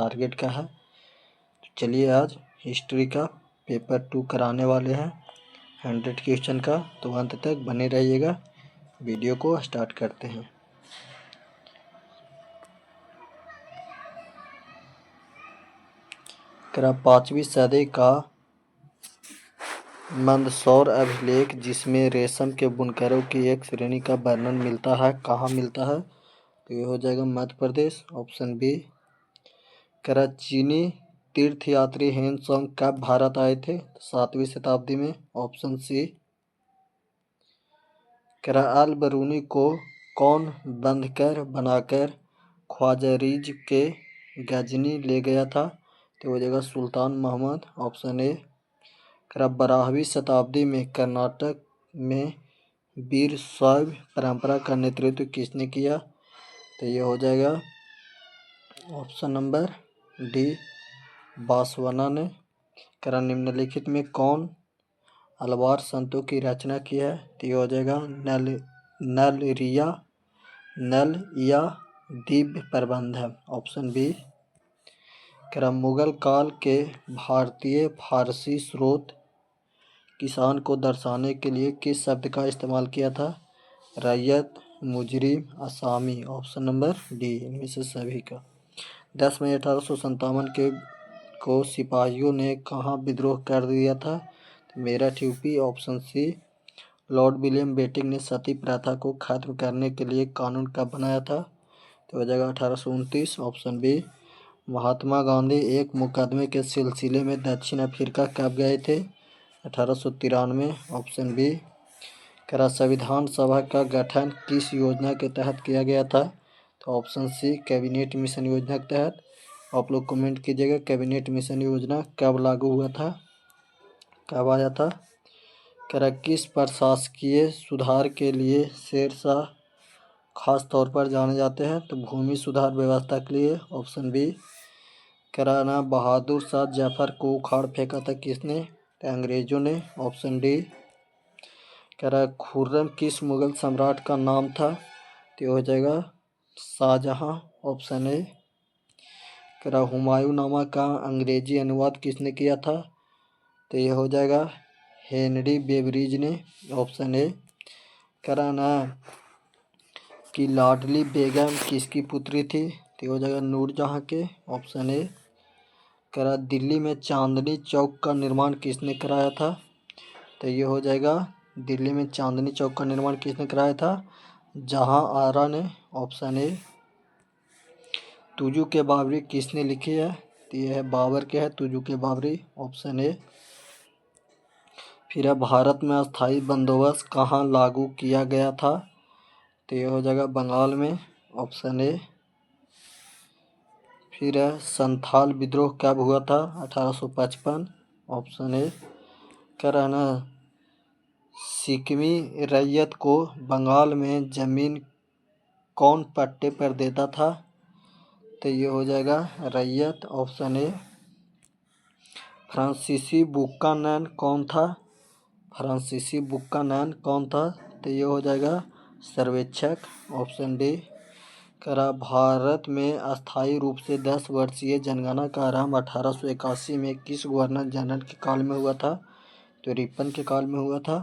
Target का है। तो चलिए आज हिस्ट्री का पेपर 2 कराने वाले हैं 100 क्वेश्चन का, तो अंत तक बने रहिएगा। वीडियो को स्टार्ट करते हैं। करा 5वीं सदी का मंदसौर अभिलेख जिसमें रेशम के बुनकरों की एक श्रेणी का वर्णन मिलता है, कहाँ मिलता है? तो ये हो जाएगा मध्य प्रदेश, ऑप्शन बी। करा चीनी तीर्थयात्री ह्वेनसांग कब भारत आए थे? 7वीं शताब्दी में, ऑप्शन सी। करा अल बरूनी को कौन बंधकर बनाकर ख्वारिज़म के गजनी ले गया था? तो हो जाएगा सुल्तान मोहम्मद, ऑप्शन ए। करा 12वीं शताब्दी में कर्नाटक में वीर शैव परंपरा का नेतृत्व किसने किया? तो ये हो जाएगा ऑप्शन नंबर डी, बासवाना ने। करा निम्नलिखित में कौन अलवार संतों की रचना की है? तो ये हो जाएगा नल या दिव्य प्रबंध, ऑप्शन बी। करा मुगल काल के भारतीय फारसी स्रोत किसान को दर्शाने के लिए किस शब्द का इस्तेमाल किया था? रैयत, मुजरिम, असामी, ऑप्शन नंबर डी, इनमें से सभी का। 10 मई 1857 को सिपाहियों ने कहाँ विद्रोह कर दिया था? तो Meerut, UP, option C. Lord William Bentinck ने सती प्रथा को खत्म करने के लिए कानून कब बनाया था? तो हो जाएगा 1829, ऑप्शन बी। महात्मा गांधी एक मुकदमे के सिलसिले में दक्षिण अफ्रीका कब गए थे? 1893, ऑप्शन बी। करा संविधान सभा का गठन किस योजना के तहत किया गया था? तो ऑप्शन सी, कैबिनेट मिशन योजना के तहत। आप लोग कमेंट कीजिएगा कैबिनेट मिशन योजना कब लागू हुआ था, कब आया था? करा किस प्रशासकीय सुधार के लिए शेरशाह खास तौर पर जाने जाते हैं? तो भूमि सुधार व्यवस्था के लिए, ऑप्शन बी। करा ना बहादुर शाह जफर को उखाड़ फेंका था किसने? तो अंग्रेजों ने, ऑप्शन डी। करा खुर्रम किस मुगल सम्राट का नाम था? तो हो जाएगा शाहजहां, ऑप्शन ए। करा हुमायूंनामा का अंग्रेजी अनुवाद किसने किया था? तो ये हो जाएगा हेनरी बेवरीज ने, ऑप्शन ए। करा ना कि लाडली बेगम किसकी पुत्री थी? तो हो जाएगा नूरजहां के, ऑप्शन ए। करा दिल्ली में चांदनी चौक का निर्माण किसने कराया था? तो ये हो जाएगा दिल्ली में चांदनी चौक का निर्माण किसने कराया था? जहां आरा ने, ऑप्शन ए। तुजू के बाबरी किसने लिखी है? तो यह है बाबर के है तुजू के बाबरी, ऑप्शन ए। फिर है भारत में अस्थाई बंदोबस्त कहाँ लागू किया गया था? तो यह हो जाएगा बंगाल में, ऑप्शन ए। फिर है संथाल विद्रोह कब हुआ था? 1855, ऑप्शन ए। कह रहा है ना सिक्किमी रैयत को बंगाल में जमीन कौन पट्टे पर देता था? तो ये हो जाएगा रैयत, ऑप्शन ए। फ्रांसीसी बुकानन कौन था? फ्रांसीसी बुकानन कौन था? तो ये हो जाएगा सर्वेक्षक, ऑप्शन डी। करा भारत में अस्थायी रूप से 10 वर्षीय जनगणना का आरंभ 1881 में किस गवर्नर जनरल के काल में हुआ था? तो रिपन के काल में हुआ था।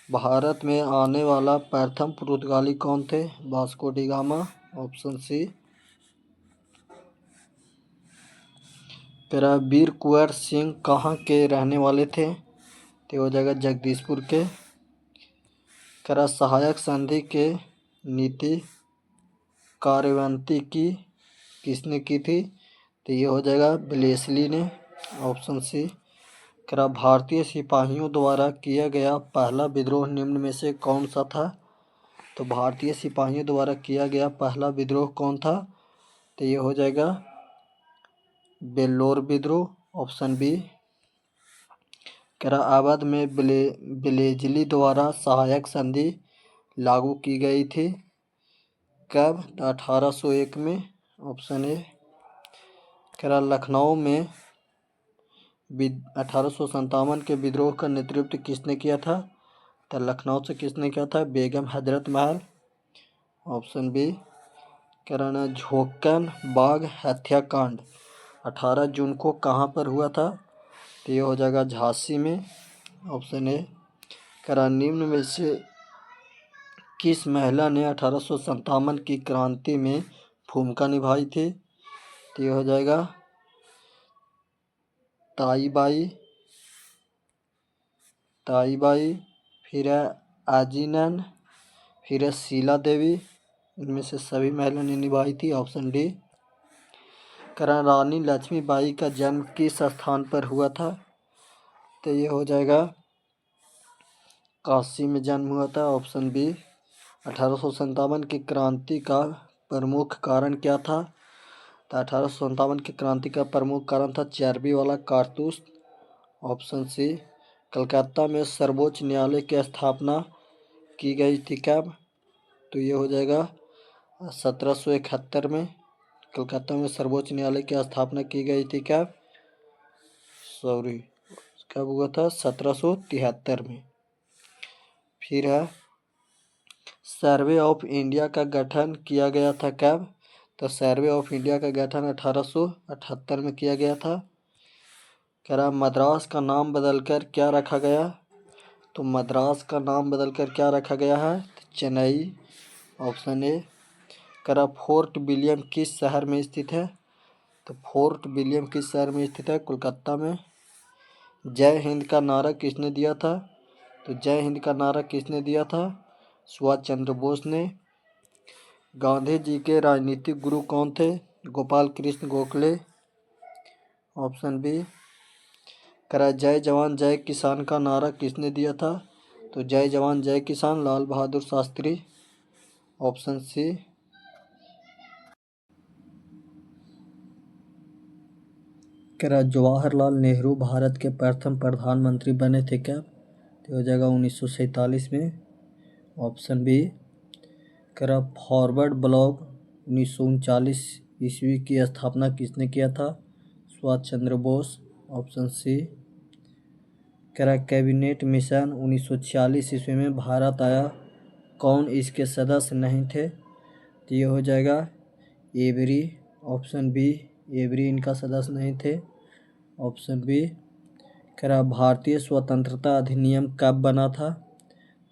भारत में आने वाला प्रथम पुर्तगाली कौन थे? Vasco da Gama, option C. करा वीर कुंवर सिंह कहाँ के रहने वाले थे? तो हो जाएगा जगदीशपुर के। करा सहायक संधि के नीति कार्यान्वित की किसने की थी? तो ये हो जाएगा ब्लेसली ने, ऑप्शन सी। करा भारतीय सिपाहियों द्वारा किया गया पहला विद्रोह निम्न में से कौन सा था? तो भारतीय सिपाहियों द्वारा किया गया पहला विद्रोह कौन था? तो ये हो जाएगा बेल्लोर विद्रोह, ऑप्शन बी। करा अवध में ब्लेजली द्वारा सहायक संधि लागू की गई थी कब? 1801 में, ऑप्शन ए। करा लखनऊ में 1857 के विद्रोह का नेतृत्व किसने किया था? तो लखनऊ से किसने किया था? Begum Hazrat Mahal, option B. कराना झोंकन बाग हत्याकांड 18 जून को कहाँ पर हुआ था? तो ये हो जाएगा झांसी में। Option A. करा निम्न में से किस महिला ने 1857 की क्रांति में भूमिका निभाई थी? तो ये हो जाएगा ताईबाई, फिर है आजीनन, फिर है शीला देवी। इनमें से सभी महिला ने निभाई थी। Option D. करण रानी लक्ष्मीबाई का जन्म किस स्थान पर हुआ था? तो ये हो जाएगा काशी में जन्म हुआ था। Option B. 1857 की क्रांति का प्रमुख कारण क्या था? तो 1857 की क्रांति का प्रमुख कारण था चर्बी वाला कारतूस। Option C. कलकत्ता में सर्वोच्च न्यायालय की स्थापना की गई थी कब? तो ये हो जाएगा 1771 में। कलकत्ता में सर्वोच्च न्यायालय की स्थापना की गई थी कब? कब हुआ था? 1773 में। फिर है सर्वे ऑफ इंडिया का गठन किया गया था कब? तो सर्वे ऑफ इंडिया का गठन 1878 में किया गया था। कह रहा मद्रास का नाम बदलकर क्या रखा गया? तो मद्रास का नाम बदलकर क्या रखा गया है? तो चेन्नई। Option A. कह रहा फोर्ट विलियम किस शहर में स्थित है? तो फोर्ट विलियम किस शहर में स्थित है? कोलकाता में। जय हिंद का नारा किसने दिया था? तो जय हिंद का नारा किसने दिया था? सुभाष चंद्र बोस ने। गांधी जी के राजनीतिक गुरु कौन थे? गोपाल कृष्ण गोखले। Option B. करा जय जवान जय किसान का नारा किसने दिया था? तो जय जवान जय किसान लाल बहादुर शास्त्री। Option C. करा जवाहरलाल नेहरू भारत के प्रथम प्रधानमंत्री बने थे क्या? तो हो जाएगा 1947 में। Option B. करा फॉरवर्ड ब्लॉक 1939 ईस्वी की स्थापना किसने किया था? सुभाष चंद्र बोस। Option C. करा कैबिनेट मिशन 1946 ईस्वी में भारत आया, कौन इसके सदस्य नहीं थे? तो ये हो जाएगा एवरी। Option B. एवरी इनका सदस्य नहीं थे। Option B. करा भारतीय स्वतंत्रता अधिनियम कब बना था?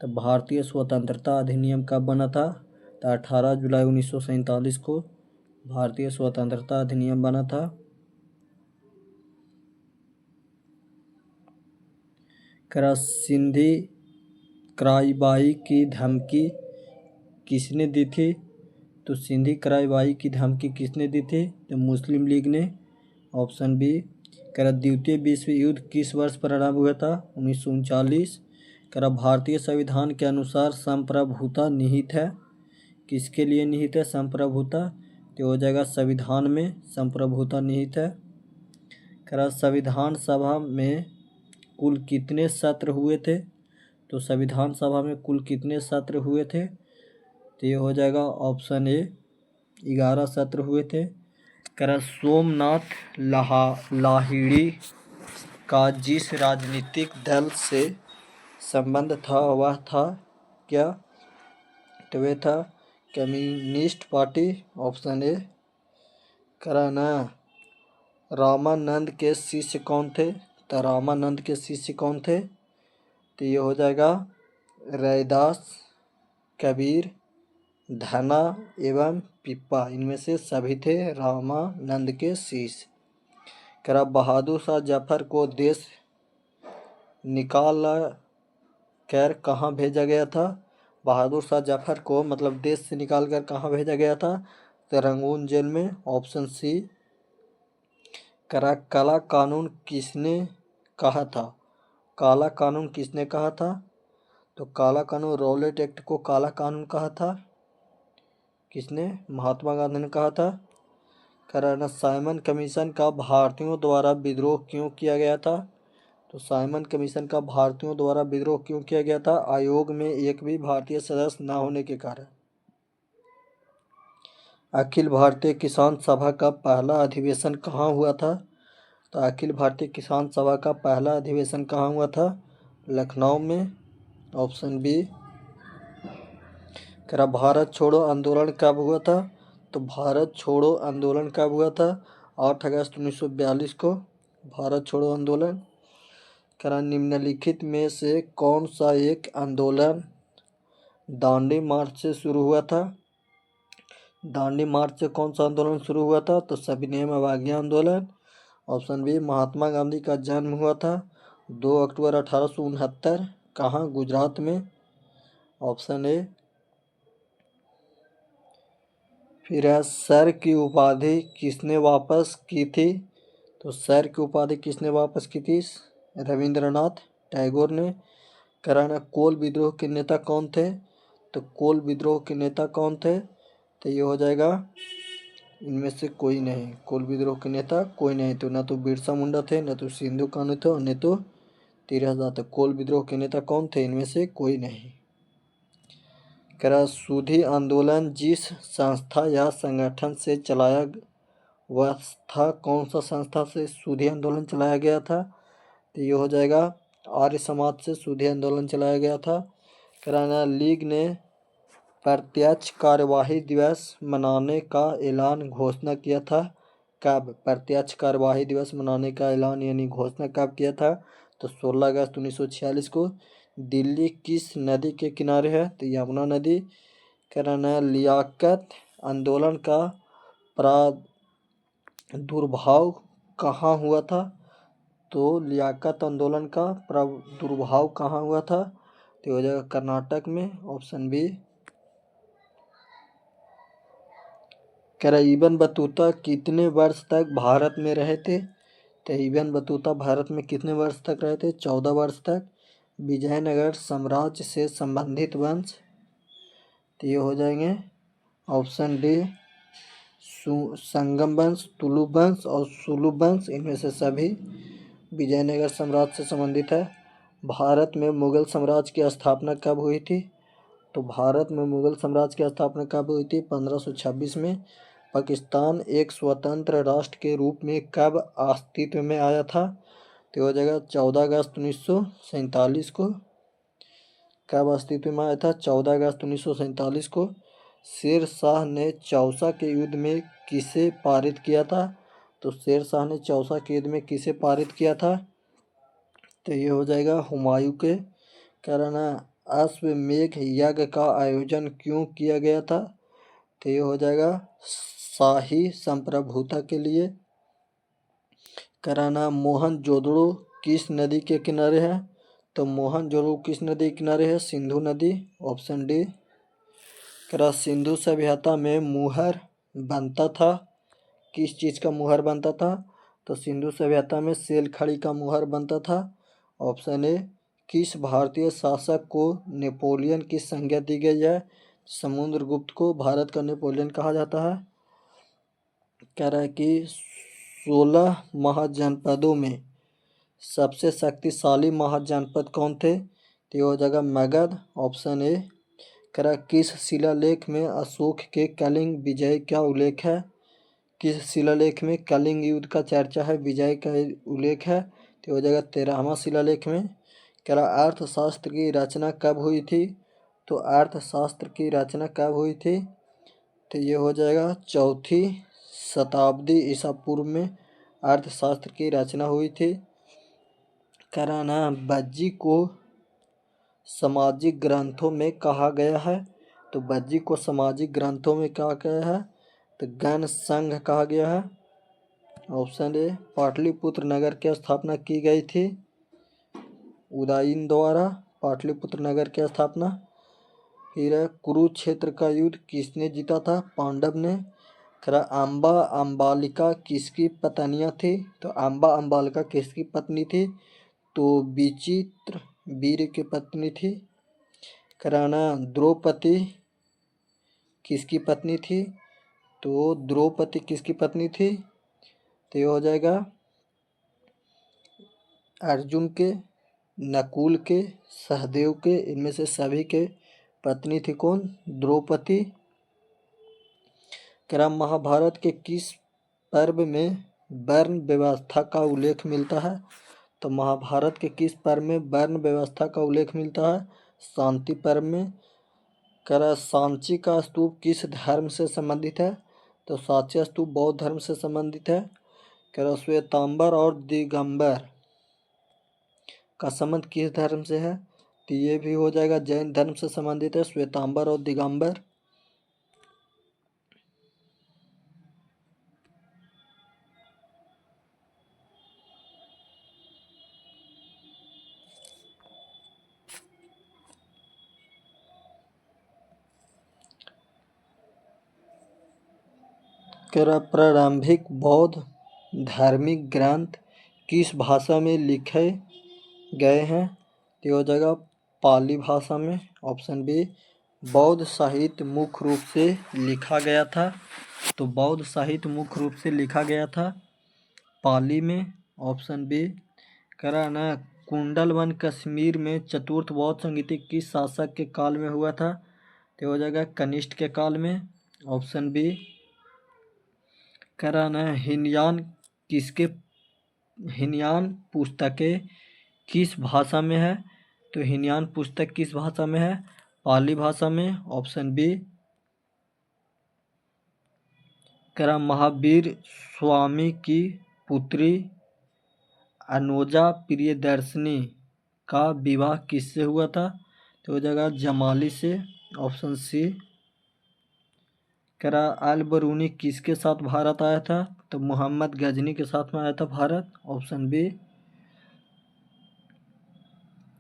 तो भारतीय स्वतंत्रता अधिनियम कब बना था? तो 18 जुलाई 1947 को भारतीय स्वतंत्रता अधिनियम बना था। करा सिंधी कराईबाई की धमकी किसने दी थी? तो सिंधी कराईबाई की धमकी किसने दी थी? तो मुस्लिम लीग ने। Option B. करा द्वितीय विश्व युद्ध किस वर्ष प्रारंभ हुआ था? 1939। करा भारतीय संविधान के अनुसार संप्रभुता निहित है, किसके लिए निहित है संप्रभुता? तो हो जाएगा संविधान में संप्रभुता निहित है। करा संविधान सभा में कुल कितने सत्र हुए थे? तो संविधान सभा में कुल कितने सत्र हुए थे? तो ये हो जाएगा ऑप्शन ए 11 सत्र हुए थे। करा सोमनाथ लाहिड़ी का जिस राजनीतिक दल से संबंध था वह था क्या? तो वे था कम्युनिस्ट पार्टी। Option A. करा ना रामानंद के शिष्य कौन थे? तो रामानंद के शिष्य कौन थे? तो ये हो जाएगा रैदास, कबीर, धना एवं पिप्पा। इनमें से सभी थे रामानंद के शिष्य। करा बहादुर शाह जफर को देश निकाल कर कहाँ भेजा गया था? बहादुर शाह जफर को मतलब देश से निकाल कर कहाँ भेजा गया था? तो रंगून जेल में। Option C. करा काला कानून किसने कहा था? काला कानून किसने कहा था? तो काला कानून रॉलेट एक्ट को काला कानून कहा था। किसने? महात्मा गांधी ने कहा था। कराना साइमन कमीशन का भारतीयों द्वारा विद्रोह क्यों किया गया था? तो साइमन कमीशन का भारतीयों द्वारा विद्रोह क्यों किया गया था? आयोग में एक भी भारतीय सदस्य न होने के कारण। अखिल भारतीय किसान सभा का पहला अधिवेशन कहाँ हुआ था? तो अखिल भारतीय किसान सभा का पहला अधिवेशन कहाँ हुआ था? लखनऊ में। Option B. करा भारत छोड़ो आंदोलन कब हुआ था? तो भारत छोड़ो आंदोलन कब हुआ था? 8 अगस्त 1942 को भारत छोड़ो आंदोलन। निम्नलिखित में से कौन सा एक आंदोलन दांडी मार्च से शुरू हुआ था? दांडी मार्च से कौन सा आंदोलन शुरू हुआ था? तो सविनय अवज्ञा आंदोलन। ऑप्शन बी, महात्मा गांधी का जन्म हुआ था 2 अक्टूबर 1869। कहाँ? गुजरात में। Option A. फिर है, सर की उपाधि किसने वापस की थी? तो सर की उपाधि किसने वापस की थी? रविंद्रनाथ टैगोर ने। कराना, कोल विद्रोह के नेता कौन थे? तो कोल विद्रोह के नेता कौन थे? तो ये हो जाएगा इनमें से कोई नहीं। कोल विद्रोह के नेता कोई नहीं थे, ना तो बिरसा मुंडा थे, ना तो सिंधु कान्हू थे, और न तो तीरहदास थे। कोल विद्रोह के नेता कौन थे? इनमें से कोई नहीं। सूधी आंदोलन जिस संस्था या संगठन से चलाया वह था, कौन सा संस्था से सूधी आंदोलन चलाया गया था? तो ये हो जाएगा आर्य समाज से सूधी आंदोलन चलाया गया था। कराना, लीग ने प्रत्यक्ष कार्यवाही दिवस मनाने का ऐलान घोषणा किया था कब? प्रत्यक्ष कार्यवाही दिवस मनाने का ऐलान यानी घोषणा कब किया था? तो 16 अगस्त 1946 को। दिल्ली किस नदी के किनारे है? तो यमुना नदी। कराना, लियाकत आंदोलन का प्रादुर्भाव कहाँ हुआ था? तो लियाकत आंदोलन का प्रादुर्भाव कहाँ हुआ था? तो हो जाएगा कर्नाटक में। Option B. इब्न बतूता कितने वर्ष तक भारत में रहे थे? तो इब्न बतूता भारत में कितने वर्ष तक रहे थे? 14 वर्ष तक। विजयनगर साम्राज्य से संबंधित वंश, तो ये हो जाएंगे ऑप्शन डी, संगम वंश, तुलु वंश और सुलु वंश। इनमें से सभी विजयनगर साम्राज्य से संबंधित है। भारत में मुगल साम्राज्य की स्थापना कब हुई थी? तो भारत में मुगल साम्राज्य की स्थापना कब हुई थी? 1526 में। पाकिस्तान एक स्वतंत्र राष्ट्र के रूप में कब अस्तित्व में आया था? तो हो जाएगा 14 अगस्त 1947 को। कब अस्तित्व में आया था? 14 अगस्त 1947 को। शेर शाह ने चौसा के युद्ध में किसे पारित किया था? तो शेर शाह ने चौसा के युद्ध में किसे पारित किया था? तो ये हो जाएगा हुमायूं के। कराना, अश्वमेध यज्ञ का आयोजन क्यों किया गया था? तो ये हो जाएगा शाही संप्रभुता के लिए। कराना, मोहनजोदड़ो किस नदी के किनारे है? तो मोहनजोदड़ो किस नदी के किनारे है? सिंधु नदी। Option D. सिंधु सभ्यता में मुहर बनता था, किस चीज़ का मुहर बनता था? तो सिंधु सभ्यता में सेलखड़ी का मुहर बनता था। Option A. किस भारतीय शासक को नेपोलियन की संज्ञा दी गई है? समुद्रगुप्त को भारत का नेपोलियन कहा जाता है। कह रहा है कि 16 महाजनपदों में सबसे शक्तिशाली महाजनपद कौन थे? तो ये हो जाएगा मगध। Option A. कह रहा किस शिलालेख में अशोक के कलिंग विजय का उल्लेख है? किस शिलालेख में कलिंग युद्ध का चर्चा है, विजय का उल्लेख है? तो हो जाएगा 13वां शिलालेख में। कह रहा अर्थशास्त्र की रचना कब हुई थी? तो अर्थशास्त्र की रचना कब हुई थी? तो ये हो जाएगा 4वीं शताब्दी ईसा पूर्व में अर्थशास्त्र की रचना हुई थी। कराना, बज्जी को सामाजिक ग्रंथों में कहा गया है? तो बज्जी को सामाजिक ग्रंथों में कहा गया है? तो गण संघ कहा गया है। Option A. पाटलिपुत्र नगर की स्थापना की गई थी उदयन द्वारा, पाटलिपुत्र नगर की स्थापना। फिर है, कुरुक्षेत्र का युद्ध किसने जीता था? पांडव ने। खरा, अम्बा अम्बालिका किसकी पत्नियां थी? तो अम्बा अम्बालिका किसकी पत्नी थी? तो विचित्र वीर की पत्नी थी। कराना, द्रौपदी किसकी पत्नी थी? तो द्रौपदी किसकी पत्नी थी? तो ये हो जाएगा अर्जुन के, नकुल के, सहदेव के, इनमें से सभी के पत्नी थी कौन? द्रौपदी। क्रम महाभारत के किस पर्व में वर्ण व्यवस्था का उल्लेख मिलता है? तो महाभारत के किस पर्व में वर्ण व्यवस्था का उल्लेख मिलता है? शांति पर्व में। करा, सांची का स्तूप किस धर्म से संबंधित है? तो साक्य स्तूप बौद्ध धर्म से संबंधित है। कह रहा श्वेतांबर और दिगंबर का संबंध किस धर्म से है, तो ये भी हो जाएगा जैन धर्म से संबंधित है, श्वेतांबर और दिगंबर। कह रहा प्रारंभिक बौद्ध धार्मिक ग्रंथ किस भाषा में लिखे गए हैं, तो हो जाएगा पाली भाषा में। Option B. बौद्ध साहित्य मुख्य रूप से लिखा गया था, तो बौद्ध साहित्य मुख्य रूप से लिखा गया था पाली में। Option B. कह रहा ना कुंडलवन कश्मीर में चतुर्थ बौद्ध संगीति किस शासक के काल में हुआ था, तो हो जाएगा कनिष्ठ के काल में। Option B. कह रहा ना हिनयान पुस्तकें किस भाषा में है, तो हिनयान पुस्तक किस भाषा में है, पाली भाषा में। Option B. कह रहा महावीर स्वामी की पुत्री अनोजा प्रियदर्शनी का विवाह किससे हुआ था, तो हो जाएगा जमाली से। Option C. कह रहा अल बरूनी किसके साथ भारत आया था, तो मोहम्मद गजनी के साथ में आया था भारत। Option B.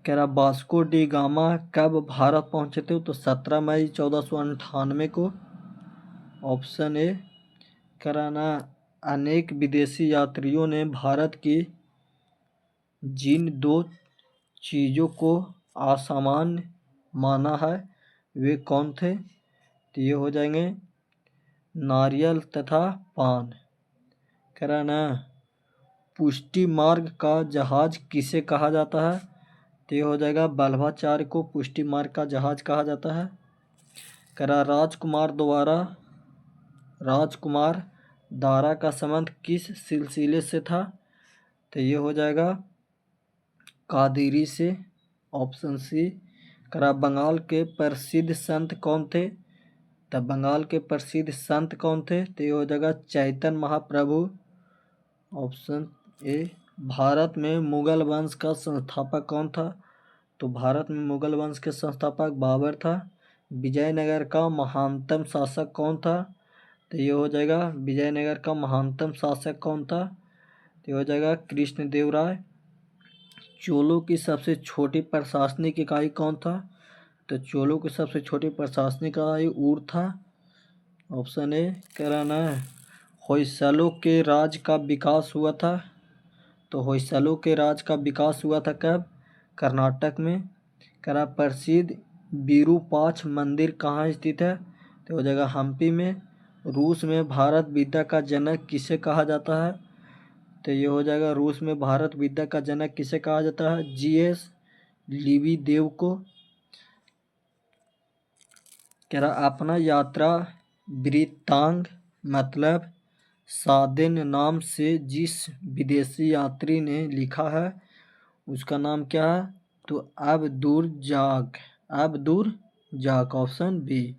कह रहा वास्को डी गामा कब भारत पहुंचे थे, तो 17 मई 1498 को। Option A. कह रहा ना अनेक विदेशी यात्रियों ने भारत की जिन दो चीज़ों को असामान्य माना है वे कौन थे, तो ये हो जाएंगे नारियल तथा पान। कह रहा ना पुष्टि मार्ग का जहाज किसे कहा जाता है, तो ये हो जाएगा वल्लभाचार्य को पुष्टि मार्ग का जहाज कहा जाता है। कह रहा राजकुमार दारा का संबंध किस सिलसिले से था, तो ये हो जाएगा कादिरी से। Option C. कह रहा बंगाल के प्रसिद्ध संत कौन थे, तब बंगाल के प्रसिद्ध संत कौन थे, तो ये हो जाएगा चैतन्य महाप्रभु। Option A. भारत में मुगल वंश का संस्थापक कौन था, तो भारत में मुगल वंश के संस्थापक बाबर था। विजयनगर का महानतम शासक कौन था, तो ये हो जाएगा विजयनगर का महानतम शासक कौन था, तो ये हो जाएगा कृष्णदेवराय। चोलों की सबसे छोटी प्रशासनिक इकाई कौन था, तो चोलों की सबसे छोटी प्रशासनिक इकाई ऊर था। Option A. कह रहा ना होयसलों के राज का विकास हुआ था, तो होयसलों के राज का विकास हुआ था कब, कर्नाटक में। कह रहा प्रसिद्ध विरूपाक्ष मंदिर कहाँ स्थित है, तो हो जाएगा हम्पी में। रूस में भारत विद्या का जनक किसे कहा जाता है, तो ये हो जाएगा रूस में भारत विद्या का जनक किसे कहा जाता है, जीएस लिविदेव को। कह रहा अपना यात्रा वृत्तांत मतलब सादेन नाम से जिस विदेशी यात्री ने लिखा है उसका नाम क्या है, तो अब्दुर जाक। Option B.